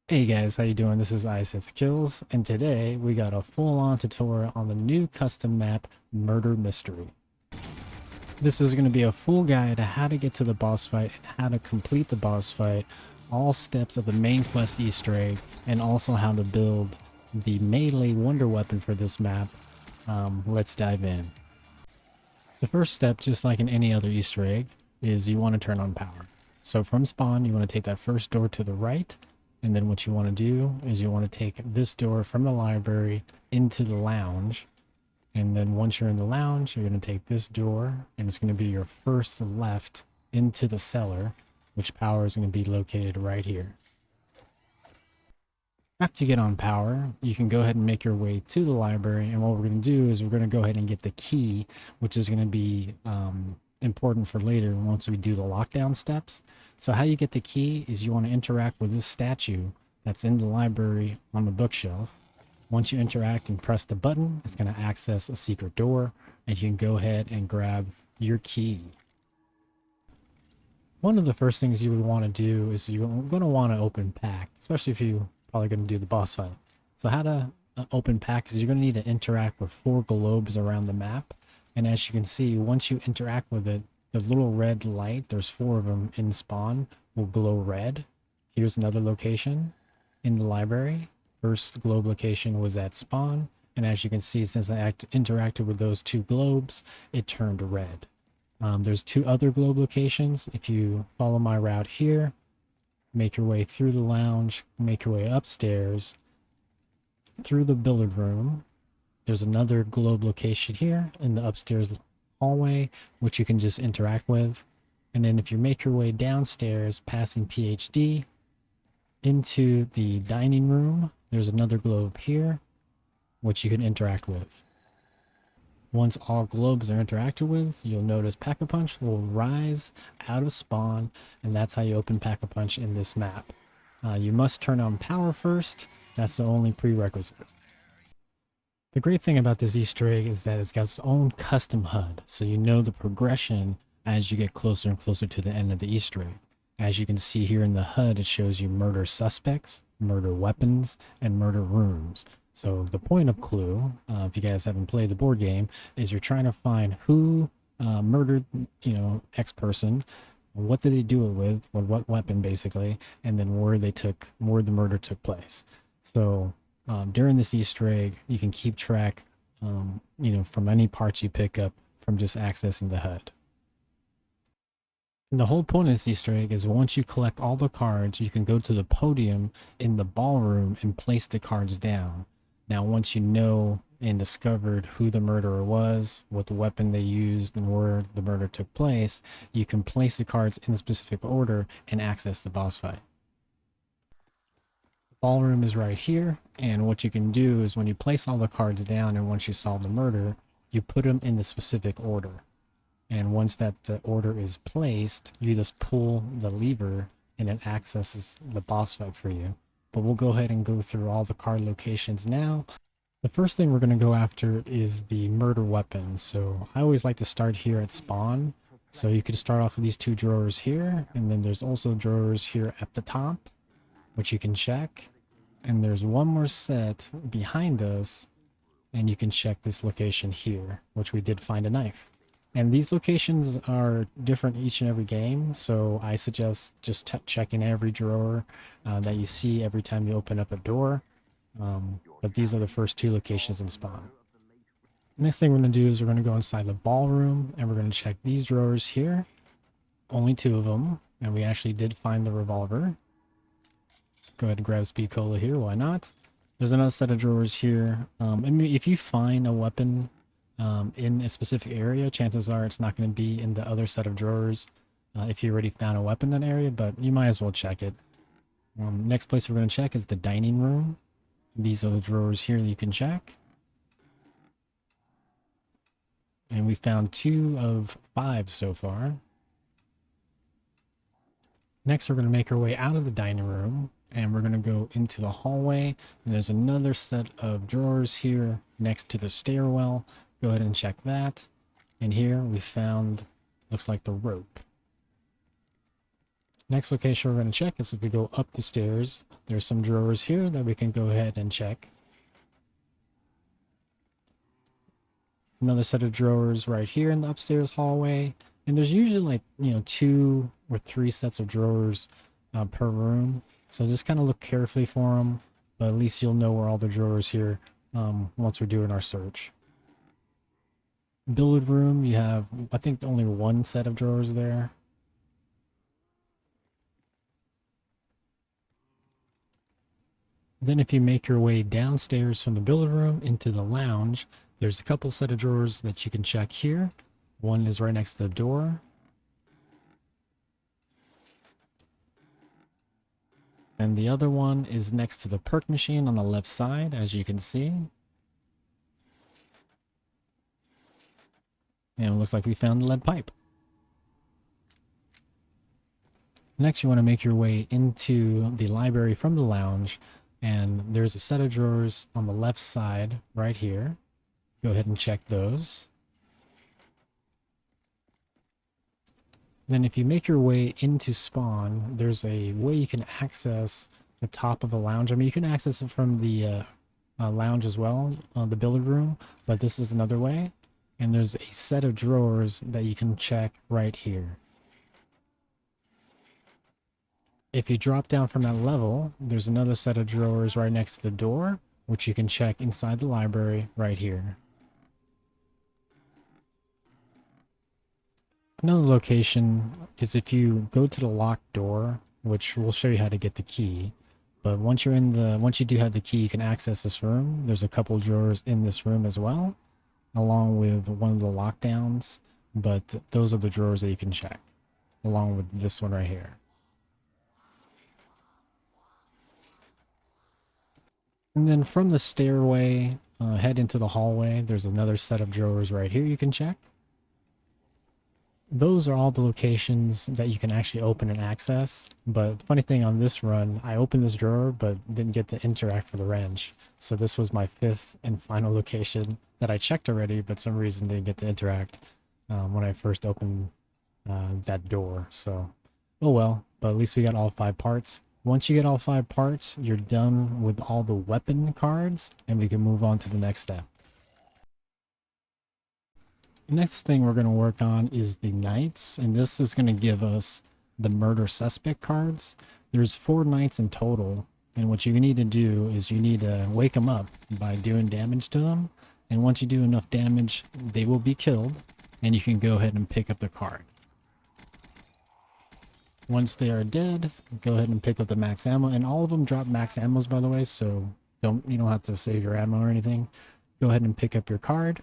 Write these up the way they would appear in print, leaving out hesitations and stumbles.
Hey guys, how you doing? This is Kills, and today we got a full-on tutorial on the new custom map, Murder Mystery. This is going to be a full guide to how to get to the boss fight and how to complete the boss fight, all steps of the main quest Easter egg, and also how to build the melee wonder weapon for this map. Let's dive in. The first step, just like in any other Easter egg, is you want to turn on power. So from spawn, you want to take that first door to the right, and then what you want to do is you want to take this door from the library into the lounge. And then once you're in the lounge, you're going to take this door, and it's going to be your first left into the cellar, which power is going to be located right here. After you get on power, you can go ahead and make your way to the library, and what we're going to do is we're going to go ahead and get the key, which is going to be important for later once we do the lockdown steps. So how you get the key is you want to interact with this statue that's in the library on the bookshelf. Once you interact and press the button, it's going to access a secret door, and you can go ahead and grab your key. One of the first things you would want to do is you're going to want to open pack, especially if you probably going to do the boss fight. So how to open pack is you're going to need to interact with 4 globes around the map. And as you can see, once you interact with it, the little red light, there's 4 of them in spawn, will glow red. Here's another location in the library. First globe location was at spawn. And as you can see, since I interacted with those 2 globes, it turned red. There's 2 other globe locations. If you follow my route here, make your way through the lounge, make your way upstairs, through the billiard room. There's another globe location here in the upstairs hallway, which you can just interact with. And then if you make your way downstairs, passing PhD, into the dining room, there's another globe here, which you can interact with. Once all globes are interacted with, you'll notice Pack-a-Punch will rise out of spawn, and that's how you open Pack-a-Punch in this map. You must turn on power first. That's the only prerequisite. The great thing about this Easter egg is that it's got its own custom HUD, so you know the progression as you get closer and closer to the end of the Easter egg. As you can see here in the HUD, it shows you murder suspects, murder weapons, and murder rooms. So the point of Clue, if you guys haven't played the board game, is you're trying to find who murdered, X person, what did they do it with, or what weapon basically, and then where the murder took place. So during this Easter egg, you can keep track, from any parts you pick up from just accessing the HUD. And the whole point of this Easter egg is once you collect all the cards, you can go to the podium in the ballroom and place the cards down. Now, once you know and discovered who the murderer was, what the weapon they used, and where the murder took place, you can place the cards in a specific order and access the boss fight. The ballroom is right here, and what you can do is when you place all the cards down and once you solve the murder, you put them in the specific order. And once that order is placed, you just pull the lever and it accesses the boss fight for you. But we'll go ahead and go through all the card locations now. The first thing we're going to go after is the murder weapon. So I always like to start here at spawn. So you could start off with these 2 drawers here, and then there's also drawers here at the top, which you can check. And there's one more set behind us, and you can check this location here, which we did find a knife. And these locations are different each and every game, so I suggest just checking every drawer that you see every time you open up a door. But these are the first 2 locations in spawn. Next thing we're going to do is we're going to go inside the ballroom, and we're going to check these drawers here. Only 2 of them, and we actually did find the revolver. Go ahead and grab Speed Cola here, why not? There's another set of drawers here. If you find a weapon in a specific area, chances are it's not going to be in the other set of drawers if you already found a weapon in that area, but you might as well check it. Next place we're going to check is the dining room. These are the drawers here that you can check. And we found 2 of 5 so far. Next, we're going to make our way out of the dining room, and we're going to go into the hallway. And there's another set of drawers here next to the stairwell. Go ahead and check that. And here we found, looks like the rope. Next location we're going to check is if we go up the stairs there's some drawers here that we can go ahead and check. Another set of drawers right here in the upstairs hallway. And there's usually like, 2 or 3 sets of drawers per room. So just kind of look carefully for them, but at least you'll know where all the drawers here once we're doing our search. Billiard room, you have, I think, only 1 set of drawers there. Then if you make your way downstairs from the billiard room into the lounge, there's a couple set of drawers that you can check here. One is right next to the door. And the other one is next to the perk machine on the left side, as you can see. And it looks like we found the lead pipe. Next, you want to make your way into the library from the lounge. And there's a set of drawers on the left side right here. Go ahead and check those. Then if you make your way into spawn, there's a way you can access the top of the lounge. I mean, you can access it from the lounge as well, the billiard room, but this is another way. And there's a set of drawers that you can check right here. If you drop down from that level, there's another set of drawers right next to the door, which you can check inside the library right here. Another location is if you go to the locked door, which we'll show you how to get the key. But once you do have the key, you can access this room. There's a couple drawers in this room as well, along with one of the lockdowns. But those are the drawers that you can check, along with this one right here. And then from the stairway, head into the hallway. There's another set of drawers right here you can check. Those are all the locations that you can actually open and access. But the funny thing on this run, I opened this drawer but didn't get to interact for the wrench. So this was my 5th and final location that I checked already, but some reason didn't get to interact when I first opened that door. So, oh well, but at least we got all 5 parts. Once you get all 5 parts, you're done with all the weapon cards, and we can move on to the next step. The next thing we're going to work on is the knights, and this is going to give us the murder suspect cards. There's 4 knights in total, and what you need to do is you need to wake them up by doing damage to them, and once you do enough damage, they will be killed, and you can go ahead and pick up the card. Once they are dead, go ahead and pick up the max ammo, and all of them drop max ammos, by the way, so you don't have to save your ammo or anything. Go ahead and pick up your card.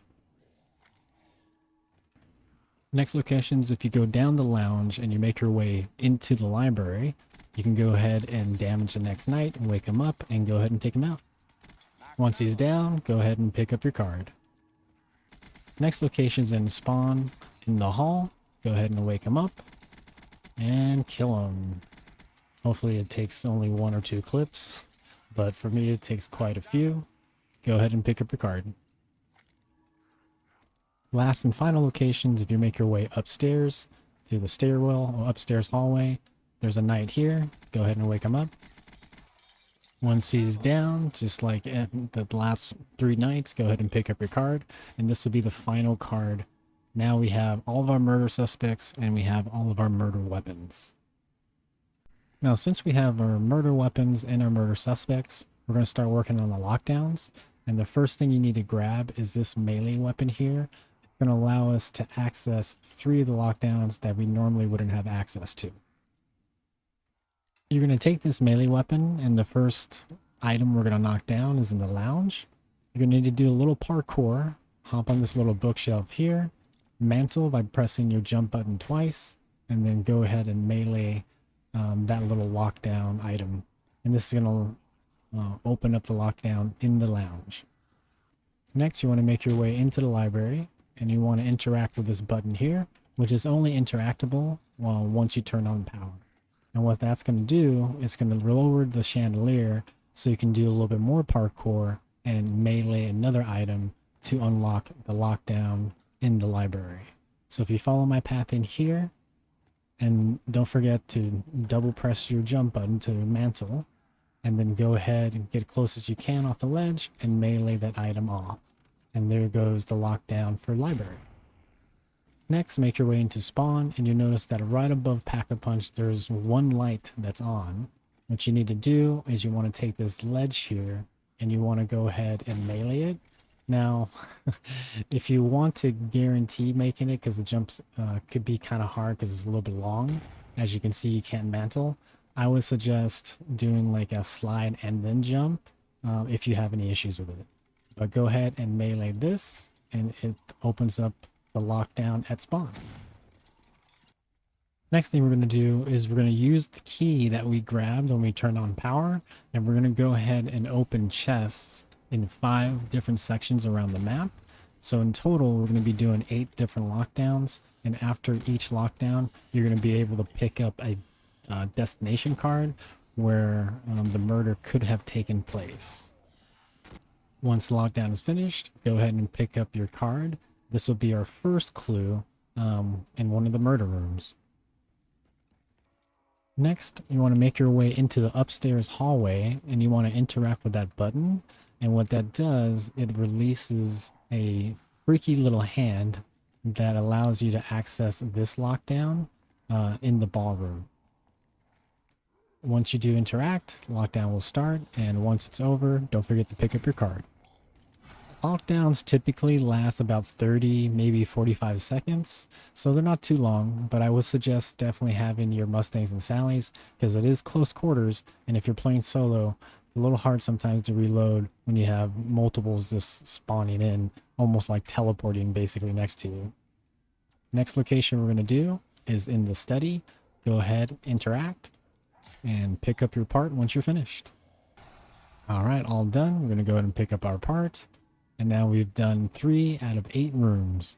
Next locations, if you go down the lounge and you make your way into the library, you can go ahead and damage the next knight and wake him up and go ahead and take him out. Once he's down, go ahead and pick up your card. Next location's in spawn in the hall. Go ahead and wake him up and kill him. Hopefully it takes only 1 or 2 clips, but for me it takes quite a few. Go ahead and pick up your card. Last and final locations, if you make your way upstairs to the stairwell or upstairs hallway, there's a knight here. Go ahead and wake him up. Once he's down, just like the last 3 knights, go ahead and pick up your card, and this will be the final card. Now we have all of our murder suspects and we have all of our murder weapons. Now, since we have our murder weapons and our murder suspects, we're going to start working on the lockdowns. And the first thing you need to grab is this melee weapon here. It's going to allow us to access 3 of the lockdowns that we normally wouldn't have access to. You're going to take this melee weapon, and the first item we're going to knock down is in the lounge. You're going to need to do a little parkour. Hop on this little bookshelf here. Mantle by pressing your jump button twice, and then go ahead and melee that little lockdown item. And this is going to open up the lockdown in the lounge. Next, you want to make your way into the library, and you want to interact with this button here, which is only interactable once you turn on power. And what that's going to do is going to lower the chandelier so you can do a little bit more parkour and melee another item to unlock the lockdown in the library. So if you follow my path in here, and don't forget to double press your jump button to mantle, and then go ahead and get close as you can off the ledge and melee that item off. And there goes the lockdown for library. Next, make your way into spawn, and you'll notice that right above Pack-a-Punch, there's one light that's on. What you need to do is you want to take this ledge here, and you want to go ahead and melee it. Now, if you want to guarantee making it, because the jumps could be kind of hard because it's a little bit long, as you can see, you can't mantle, I would suggest doing like a slide and then jump if you have any issues with it. But go ahead and melee this, and it opens up the lockdown at spawn. Next thing we're going to do is we're going to use the key that we grabbed when we turned on power, and we're going to go ahead and open chests in 5 different sections around the map. So in total, we're going to be doing 8 different lockdowns, and after each lockdown, you're going to be able to pick up a destination card where the murder could have taken place. Once the lockdown is finished, go ahead and pick up your card. This will be our first clue in one of the murder rooms. Next, you want to make your way into the upstairs hallway, and you want to interact with that button. And what that does, it releases a freaky little hand that allows you to access this lockdown in the ballroom. Once you do interact, lockdown will start, and once it's over, don't forget to pick up your card. Lockdowns typically last about 30, maybe 45 seconds, so they're not too long, but I would suggest definitely having your Mustangs and Sallys, because it is close quarters, and if you're playing solo, it's a little hard sometimes to reload when you have multiples just spawning in, almost like teleporting basically next to you. Next location we're going to do is in the study. Go ahead, interact, and pick up your part once you're finished. Alright, all done. We're going to go ahead and pick up our part. And now we've done 3 out of 8 rooms.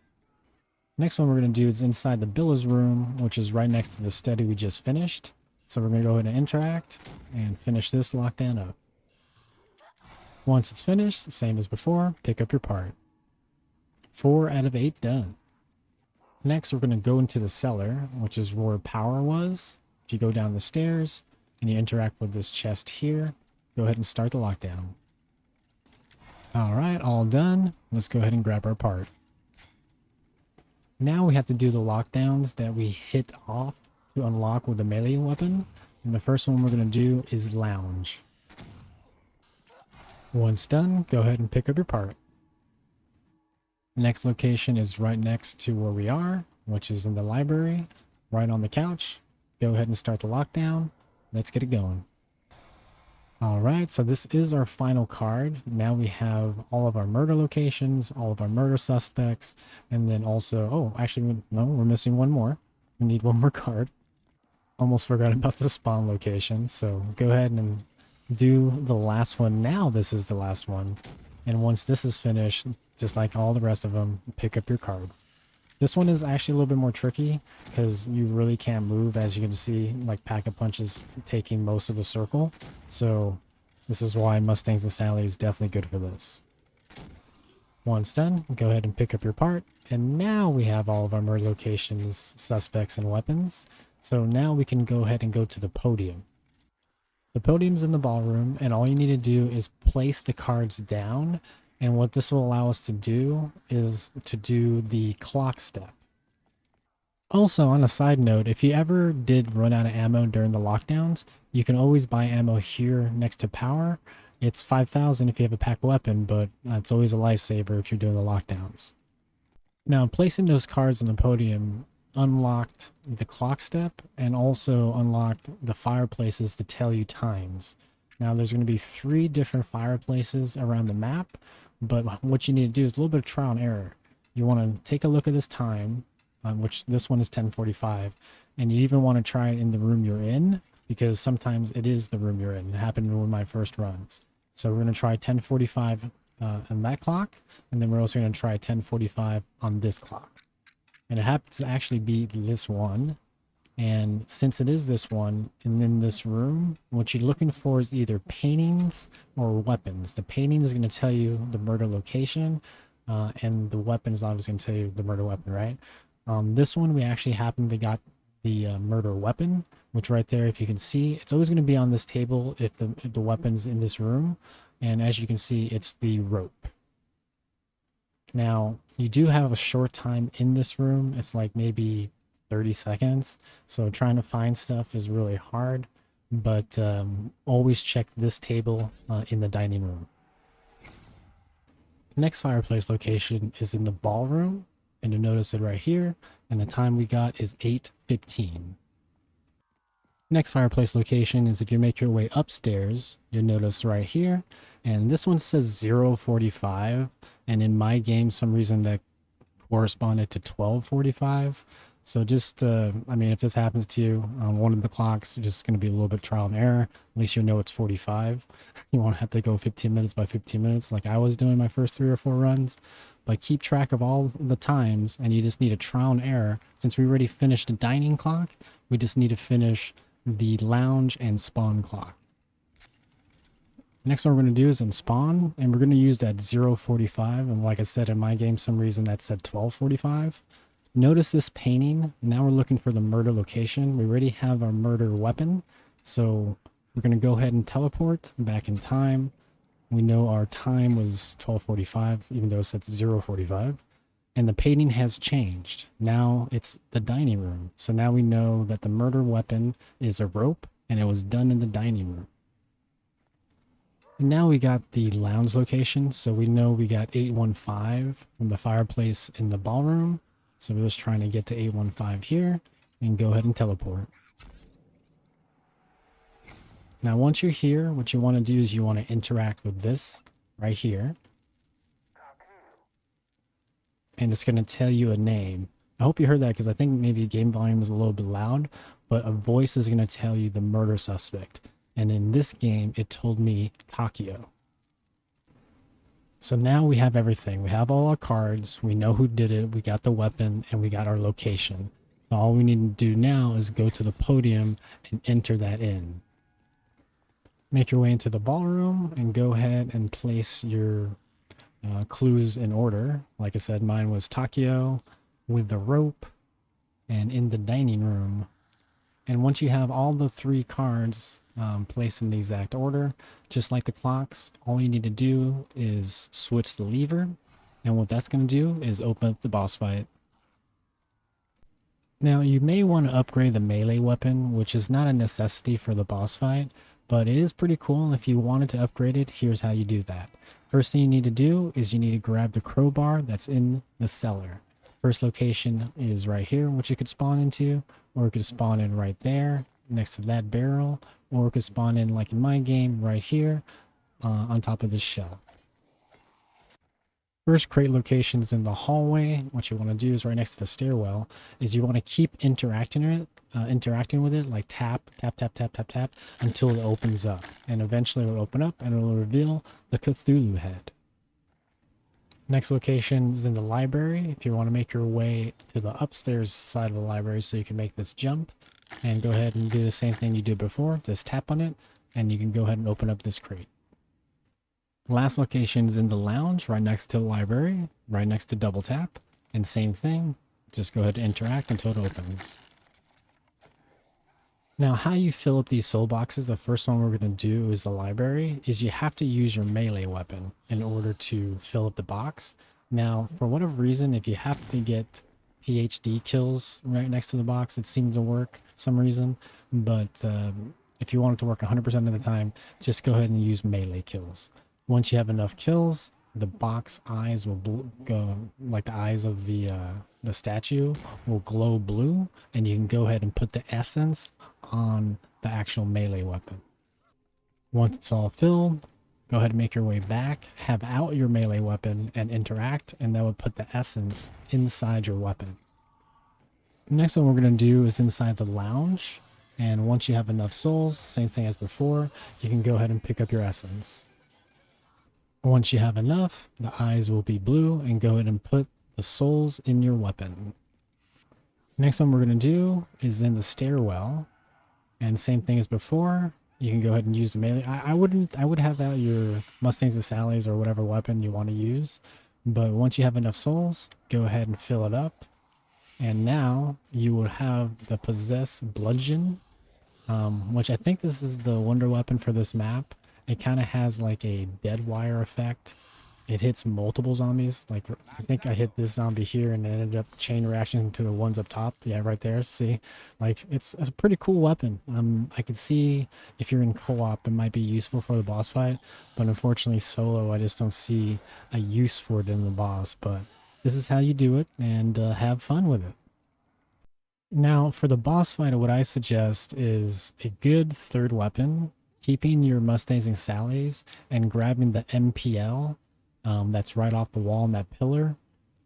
Next one we're going to do is inside the Billows room, which is right next to the study we just finished. So we're going to go ahead and interact and finish this lockdown up. Once it's finished, same as before, pick up your part. 4 out of 8 done. Next we're going to go into the cellar, which is where power was. If you go down the stairs and you interact with this chest here, go ahead and start the lockdown. Alright, all done. Let's go ahead and grab our part. Now we have to do the lockdowns that we hit off to unlock with the melee weapon. And the first one we're going to do is lounge. Once done, go ahead and pick up your part. Next location is right next to where we are, which is in the library, right on the couch. Go ahead and start the lockdown. Let's get it going. Alright, so this is our final card. Now we have all of our murder locations, all of our murder suspects, and then also, oh, actually, no, we're missing one more. We need one more card. Almost forgot about the spawn location, so go ahead and do the last one. Now this is the last one. And once this is finished, just like all the rest of them, pick up your card. This one is actually a little bit more tricky because you really can't move, as you can see, like Pack-a-Punch is taking most of the circle. So this is why Mustangs and Sally is definitely good for this. Once done, go ahead and pick up your part. And now we have all of our murder locations, suspects, and weapons. So now we can go ahead and go to the podium. The podium's in the ballroom, and all you need to do is place the cards down. And what this will allow us to do is to do the clock step. Also, on a side note, if you ever did run out of ammo during the lockdowns, you can always buy ammo here next to power. It's 5,000 if you have a pack weapon, but it's always a lifesaver if you're doing the lockdowns. Now, placing those cards on the podium unlocked the clock step and also unlocked the fireplaces to tell you times. Now, there's going to be 3 different fireplaces around the map. But what you need to do is a little bit of trial and error. You want to take a look at this time, which this one is 10:45, and you even want to try it in the room you're in, because sometimes it is the room you're in. It happened in one of my first runs. So we're going to try 10:45 on that clock, and then we're also going to try 10:45 on this clock. And it happens to actually be this one. And since it is this one, and in this room, what you're looking for is either paintings or weapons. The painting is going to tell you the murder location, and the weapon is obviously going to tell you the murder weapon, right? This one, we actually happened to got the murder weapon, which right there, if you can see, it's always going to be on this table if the weapon's in this room. And as you can see, it's the rope. Now, you do have a short time in this room. It's like maybe 30 seconds. So trying to find stuff is really hard, but always check this table in the dining room. Next fireplace location is in the ballroom, and you'll notice it right here, and the time we got is 8:15. Next fireplace location is if you make your way upstairs, you'll notice right here, and this one says 0:45, and in my game, some reason that corresponded to 12:45. So just, I mean, if this happens to you on one of the clocks, it's just going to be a little bit trial and error. At least you know it's 45. You won't have to go 15 minutes by 15 minutes like I was doing my first 3 or 4 runs. But keep track of all the times, and you just need a trial and error. Since we already finished the dining clock, we just need to finish the lounge and spawn clock. Next one we're going to do is in spawn, and we're going to use that 0:45. And like I said, in my game, some reason that said 12:45. Notice this painting. Now we're looking for the murder location. We already have our murder weapon. So we're going to go ahead and teleport back in time. We know our time was 12:45, even though it said 0:45. And the painting has changed. Now it's the dining room. So now we know that the murder weapon is a rope, and it was done in the dining room. And now we got the lounge location. So we know we got 815 from the fireplace in the ballroom. So we're just trying to get to 815 here and go ahead and teleport. Now, once you're here, what you want to do is you want to interact with this right here. And it's going to tell you a name. I hope you heard that because I think maybe game volume is a little bit loud, but a voice is going to tell you the murder suspect. And in this game, it told me Takio. So now we have everything. We have all our cards. We know who did it. We got the weapon and we got our location. So all we need to do now is go to the podium and enter that in. Make your way into the ballroom and go ahead and place your clues in order. Like I said, mine was Takio with the rope and in the dining room. And once you have all the 3 cards placed in the exact order, just like the clocks, all you need to do is switch the lever, and what that's going to do is open up the boss fight. Now you may want to upgrade the melee weapon, which is not a necessity for the boss fight, but it is pretty cool. If you wanted to upgrade it, here's how you do that. First thing you need to do is you need to grab the crowbar that's in the cellar. First location is right here, which you could spawn into, or you could spawn in right there next to that barrel, or it could spawn in, like in my game, right here on top of this shelf. First crate location is in the hallway. What you want to do is right next to the stairwell is you want to keep interacting with it, like tap, tap, tap, tap, tap, tap, until it opens up. And eventually it will open up and it will reveal the Cthulhu head. Next location is in the library. If you want to make your way to the upstairs side of the library so you can make this jump, and go ahead and do the same thing you did before, just tap on it, and you can go ahead and open up this crate. Last location is in the lounge, right next to the library, right next to double tap, and same thing, just go ahead and interact until it opens. Now, how you fill up these soul boxes, the first one we're going to do is the library, is you have to use your melee weapon in order to fill up the box. Now, for whatever reason, if you have to get PhD kills right next to the box, it seemed to work some reason, but if you want it to work 100% of the time, just go ahead and use melee kills. Once you have enough kills, the box eyes will go like the eyes of the statue will glow blue, and you can go ahead and put the essence on the actual melee weapon. Once it's all filled, go ahead and make your way back, have out your melee weapon and interact, and that would put the essence inside your weapon. Next one we're going to do is inside the lounge, and once you have enough souls, same thing as before, you can go ahead and pick up your essence. Once you have enough, the eyes will be blue, and go ahead and put the souls in your weapon. Next one we're going to do is in the stairwell, and same thing as before, you can go ahead and use the melee. I would have out your Mustangs and Sallies or whatever weapon you want to use, but once you have enough souls, go ahead and fill it up. And now you will have the Possess Bludgeon, which I think this is the wonder weapon for this map. It kind of has like a dead wire effect. It hits multiple zombies. Like I think I hit this zombie here and it ended up chain reaction to the ones up top. Yeah, right there. See, like it's a pretty cool weapon. I could see if you're in co-op, it might be useful for the boss fight, but unfortunately solo, I just don't see a use for it in the boss. But this is how you do it, and have fun with it. Now, for the boss fight, what I suggest is a good third weapon, keeping your Mustangs and Sallies, and grabbing the MPL that's right off the wall on that pillar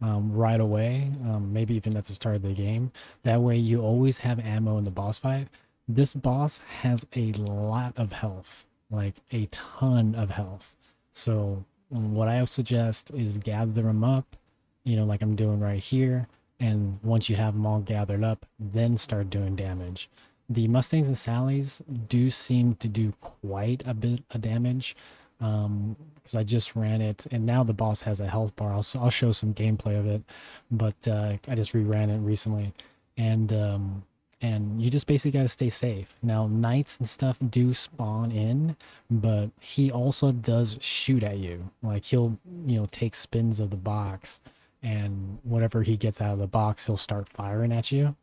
right away, maybe even at the start of the game. That way, you always have ammo in the boss fight. This boss has a lot of health, like a ton of health. So, what I suggest is gather them up, like I'm doing right here, and once you have them all gathered up, then start doing damage. The Mustangs and Sallies do seem to do quite a bit of damage, because I just ran it, and now the boss has a health bar. I'll show some gameplay of it, but I just reran it recently, and you just basically got to stay safe. Now knights and stuff do spawn in, but he also does shoot at you. Like he'll take spins of the box, and whatever he gets out of the box, he'll start firing at you.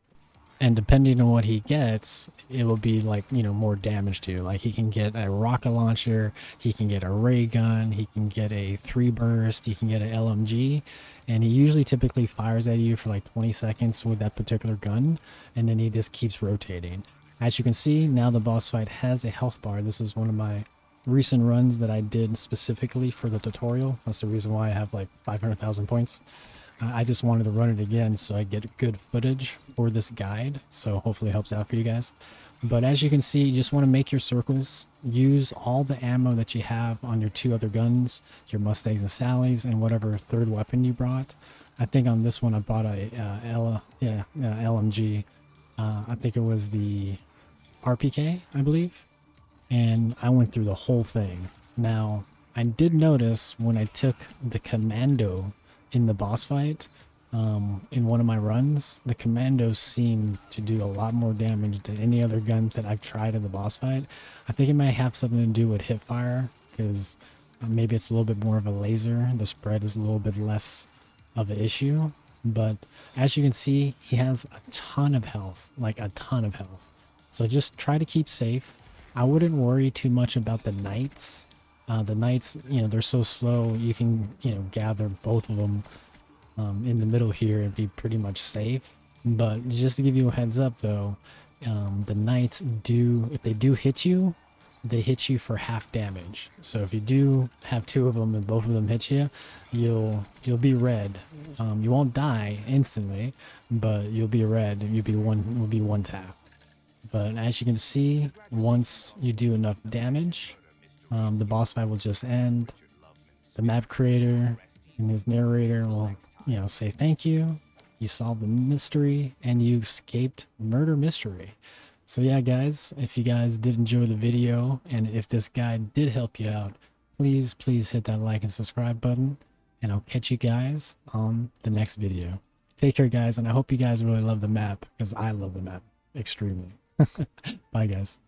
And depending on what he gets, it will be like, more damage to you. Like he can get a rocket launcher, he can get a ray gun, he can get a 3-burst, he can get an LMG, and he usually typically fires at you for like 20 seconds with that particular gun, and then he just keeps rotating. As you can see, now the boss fight has a health bar. This is one of my recent runs that I did specifically for the tutorial. That's the reason why I have like 500,000 points. I just wanted to run it again so I get good footage for this guide, so hopefully it helps out for you guys. But as you can see, you just want to make your circles, use all the ammo that you have on your 2 other guns, your Mustangs and Sallies, and whatever third weapon you brought. I think on this one I bought a LMG. I think it was the RPK, I believe, and I went through the whole thing. Now, I did notice when I took the commando in the boss fight, in one of my runs, the commandos seem to do a lot more damage than any other gun that I've tried in the boss fight. I think it might have something to do with hip fire, because maybe it's a little bit more of a laser. The spread is a little bit less of an issue. But as you can see, he has a ton of health, like a ton of health. So just try to keep safe. I wouldn't worry too much about the knights. The knights, they're so slow. You can, gather both of them in the middle here and be pretty much safe. But just to give you a heads up, though, the knights do, if they do hit you, they hit you for half damage. So if you do have 2 of them and both of them hit you, you'll be red. You won't die instantly, but you'll be red. You'll be one tap. But as you can see, once you do enough damage, the boss fight will just end. The map creator and his narrator will, say thank you. You solved the mystery and you escaped murder mystery. So yeah, guys, if you guys did enjoy the video and if this guide did help you out, please hit that like and subscribe button, and I'll catch you guys on the next video. Take care, guys, and I hope you guys really love the map, because I love the map extremely. Bye, guys.